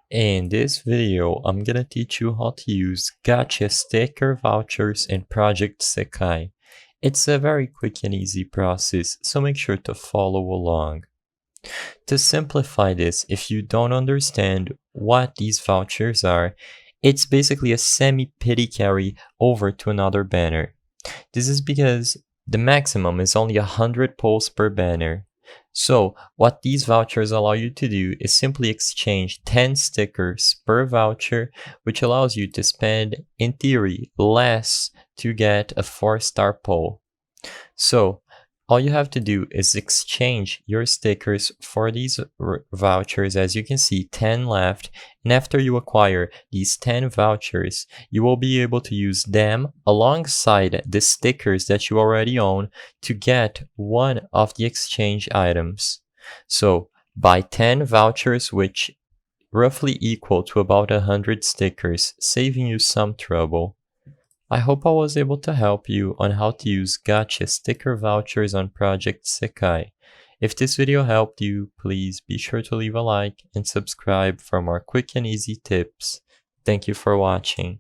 In this video, I'm gonna teach you how to use Gacha sticker vouchers in Project Sekai. It's a very quick and easy process, so make sure to follow along. To simplify this, if you don't understand what these vouchers are, it's basically a semi-pity carry over to another banner. This is because the maximum is only 100 pulls per banner. So what these vouchers allow you to do is simply exchange 10 stickers per voucher, which allows you to spend, in theory, less to get a 4-star pull. So all you have to do is exchange your stickers for these vouchers. As you can see, 10 left. And after you acquire these 10 vouchers, you will be able to use them alongside the stickers that you already own to get one of the exchange items. So buy 10 vouchers, which roughly equal to about 100 stickers, saving you some trouble. I hope I was able to help you on how to use Gacha sticker vouchers on Project Sekai. If this video helped you, please be sure to leave a like and subscribe for more quick and easy tips. Thank you for watching.